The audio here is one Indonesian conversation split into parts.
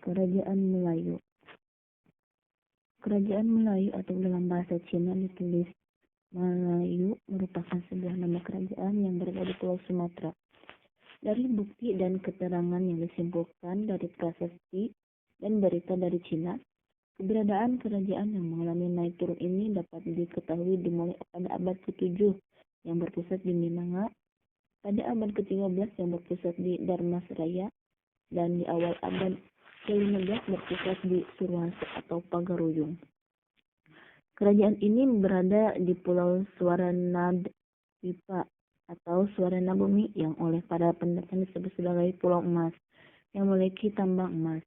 Kerajaan Melayu. Kerajaan Melayu atau dalam bahasa Cina ditulis Melayu merupakan sebuah nama kerajaan yang berada di Pulau Sumatera. Dari bukti dan keterangan yang disimpulkan dari prasasti dan berita dari Cina, keberadaan kerajaan yang mengalami naik turun ini dapat diketahui dimulai pada abad ke-7 yang berpusat di Minanga, pada abad ke-13 yang berpusat di Dharmasraya, dan di awal abad ke-15 berpusat di Surwaso atau Pagaruyung. Kerajaan ini berada di Pulau Swaranadwipa atau Swaranabumi yang oleh para pendatang disebut sebagai Pulau Emas yang memiliki tambang emas,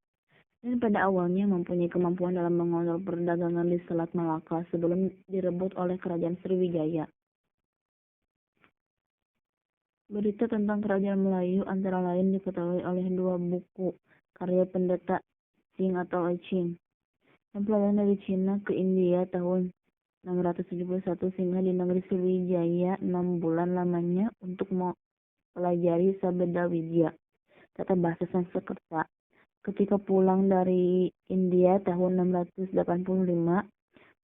dan pada awalnya mempunyai kemampuan dalam mengontrol perdagangan di Selat Malaka sebelum direbut oleh Kerajaan Sriwijaya. Berita tentang Kerajaan Melayu antara lain diketahui oleh dua buku karya pendeta Qing atau I Ching yang pelayaran dari Cina ke India tahun 671 sehingga di negeri Sriwijaya 6 bulan lamanya untuk mempelajari Sabda Widya, tata bahasa Sanskerta. Ketika pulang dari India tahun 685,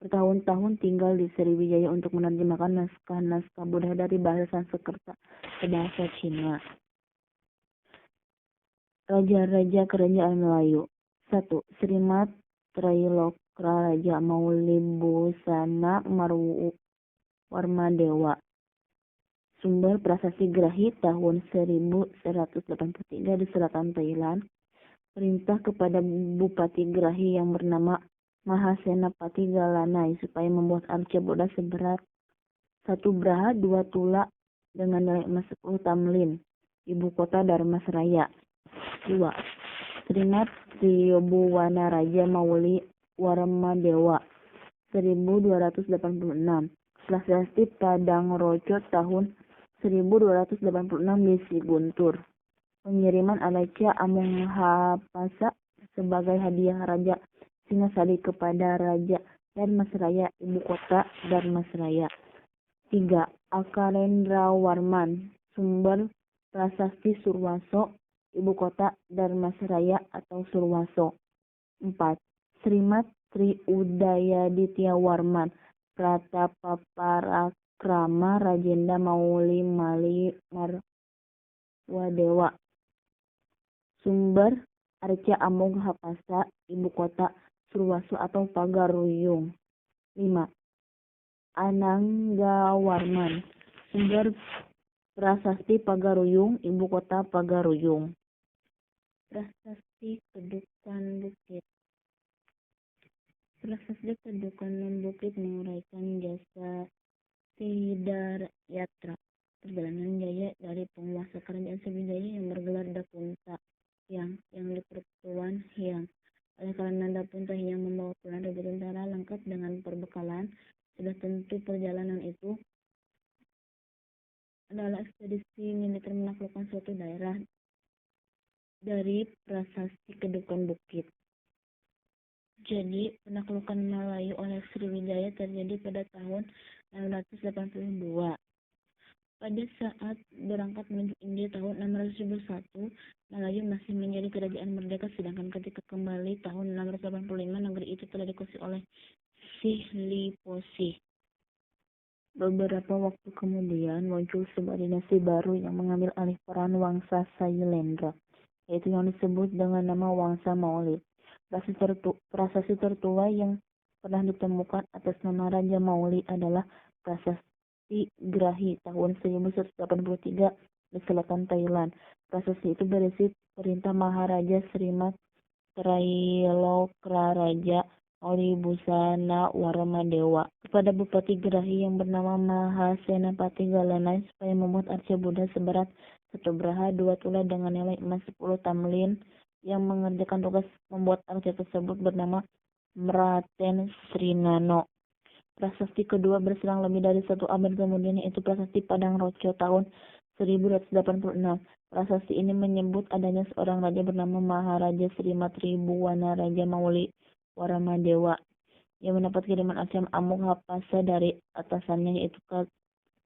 bertahun-tahun tinggal di Sriwijaya untuk menerjemahkan naskah-naskah Buddha dari bahasa Sanskerta ke bahasa Cina. Raja-raja Kerajaan Melayu. 1. Srimat Trailokra Raja Mauli Busana Warmadewa. Sumber Prasasti Grahi tahun 1183 di selatan Thailand. Perintah kepada Bupati Grahi yang bernama Mahasenapati Galanai supaya membuat arca Buddha seberat 1 braha 2 tula dengan nilai emas 10 tamlin. Ibu kota Dharmasraya. 2. Srinat Triyobuwana Raja Mauli Warmadewa 1286. Prasasti Padang Roco tahun 1286 di Siguntur. Pengiriman Alaca Amunghapasa sebagai hadiah Raja Singasari kepada Raja Dharmasraya, ibu kota Dharmasraya. 3. Akarendrawarman. Sumber Prasasti Surwaso, ibu kota Dharmasraya atau Surwaso. 4. Srimat Tri Udayaditya Warman Pratapaparakrama Rajenda Mauli Mali Marwadewa. Sumber Arca Amunghapasa, ibu kota Surwaso atau Pagaruyung. 5. Ananggawarman. Sumber Prasasti Pagaruyung, ibu kota Pagaruyung. Prasasti Kedukan Bukit. Prasasti Kedukan Bukit menguraikan jasa Siddharayatra, perjalanan jaya dari penguasa kerajaan Sriwijaya yang bergelar Dapunta yang dipertuan Hyang. Oleh karena Dapunta yang membawa pulang ribu tentara lengkap dengan perbekalan, sudah tentu perjalanan itu adalah ekspedisi militer menaklukkan suatu daerah. Dari Prasasti Kedukan Bukit. Jadi, penaklukan Melayu oleh Sriwijaya terjadi pada tahun 682. Pada saat berangkat menuju India tahun 601, Melayu masih menjadi kerajaan merdeka, sedangkan ketika kembali tahun 685 negeri itu telah dikuasai oleh Sihliposih. Beberapa waktu kemudian muncul sebuah dinasti baru yang mengambil alih peran Wangsa Sailendra, yaitu yang disebut dengan nama Wangsa Mauli. Prasasti tertua yang pernah ditemukan atas nama Raja Mauli adalah Prasasti Grahi tahun 1183 di selatan Thailand. Prasasti itu berisi perintah Maharaja Srimat Trailokra Raja Mauli Busana Warmadewa kepada Bupati Grahi yang bernama Mahasenapati Galanai supaya membuat arca Buddha seberat 1 braha 2 tula dengan nilai emas 10 tamlin. Yang mengerjakan tugas membuat arca tersebut bernama Mraten Srinano. Prasasti kedua berselang lebih dari 1 abad kemudian, yaitu Prasasti Padang Roco tahun 1286. Prasasti ini menyebut adanya seorang raja bernama Maharaja Srimat Tribuwana Raja Mauli Warmadewa yang mendapat kiriman arca Amunghapasa dari atasannya, yaitu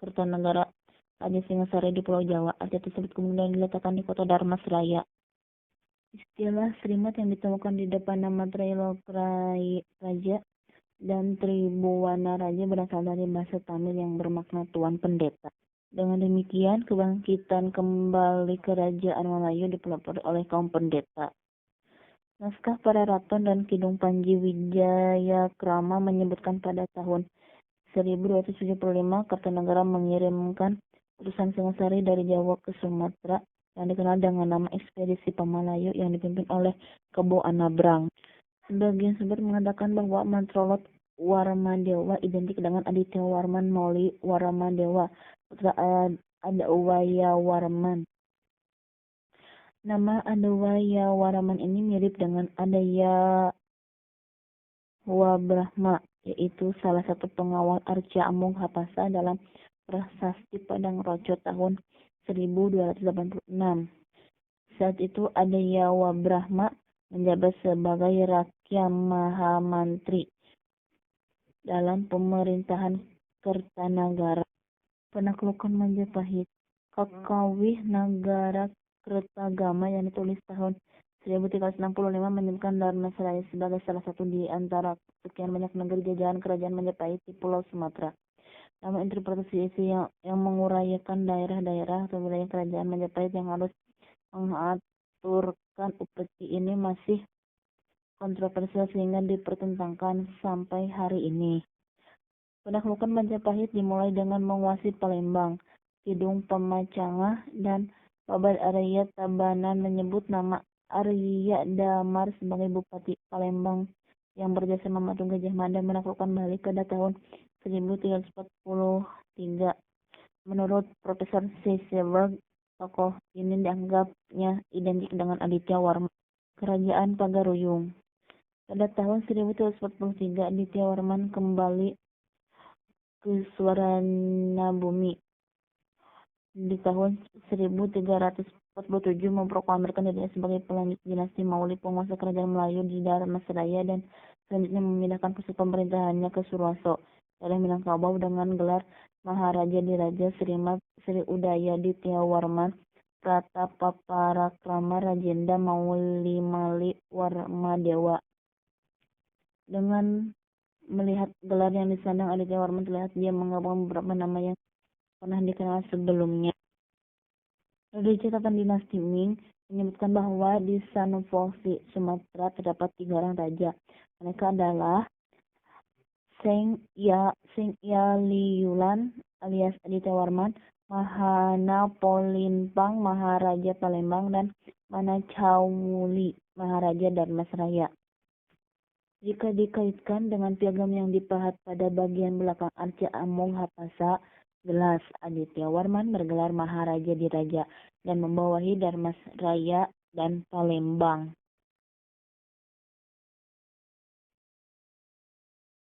Kertanegara Raja Singasari di Pulau Jawa. Arca tersebut kemudian diletakkan di kota Dharmasraya. Istilah Srimat yang ditemukan di depan nama Raja dan Tribuwana Raja berasal dari bahasa Tamil yang bermakna Tuan Pendeta. Dengan demikian, kebangkitan kembali kerajaan Melayu dipelopori oleh kaum pendeta. Naskah Pararaton dan Kidung Panji Wijayakrama menyebutkan pada tahun 1275 Kartanegara mengirimkan utusan Singasari dari Jawa ke Sumatera yang dikenal dengan nama Ekspedisi Pamalayu yang dipimpin oleh Kebo Anabrang. Sebagian sumber mengatakan bahwa Mantrolot Warmadewa identik dengan Aditya Warman Mauli Warmadewa, putra Adawayawarman. Nama Adawayawarman ini mirip dengan Adayawabrahma, yaitu salah satu pengawal Arca Amung Hapasa dalam Prasasti Padang Roco tahun 1286. Saat itu Adayawabrahma menjabat sebagai Rakya Mahamantri dalam pemerintahan Kertanagara. Penaklukan Majapahit. Kakawih Nagara Kertagama yang ditulis tahun 1365 menyebutkan Dharmasraya sebagai salah satu di antara sekian banyak negeri jajahan kerajaan Majapahit di Pulau Sumatera. Namun interpretasi isi yang menguraikan daerah-daerah atau wilayah kerajaan Majapahit yang harus mengaturkan upeti ini masih kontroversial sehingga dipertentangkan sampai hari ini. Penaklukan Majapahit dimulai dengan menguasai Palembang. Kidung Pamacangah dan Babar Arya Tabanan menyebut nama Arya Damar sebagai Bupati Palembang yang berjasa membantu Gajah Mada menaklukkan Bali pada tahun 1343. Menurut Profesor C. Seberg, tokoh ini dianggapnya identik dengan Aditya Warman. Kerajaan Pagaruyung. Pada tahun 1343, Aditya Warman kembali ke Swaranabumi. Di tahun 1347 memproklamirkan dirinya sebagai pelanjut dinasti Mauli, penguasa kerajaan Melayu di Dharmasraya, dan selanjutnya memindahkan pusat pemerintahannya ke Surwaso, daerah Minangkabau, dengan gelar Maharaja Diraja Srimat Sri Udaya Ditya Warman Pratapaparakrama Rajenda Mauli Mali Warmadewa. Dengan melihat gelar yang disandang Aditya Warman, terlihat dia menggabungkan beberapa nama yang pernah dikenal sebelumnya. Dari catatan dinasti Ming menyebutkan bahwa di Sanofosi, Sumatera terdapat 3 orang raja. Mereka adalah Seng Yaliyulan alias Aditya Warman, Mahana Polinpang Maharaja Palembang, dan Manacawuli Maharaja Dharmasraya. Jika dikaitkan dengan piagam yang dipahat pada bagian belakang Arca Amung Hapasa, jelas Aditya Warman bergelar Maharaja Diraja dan membawahi Dharmasraya dan Palembang.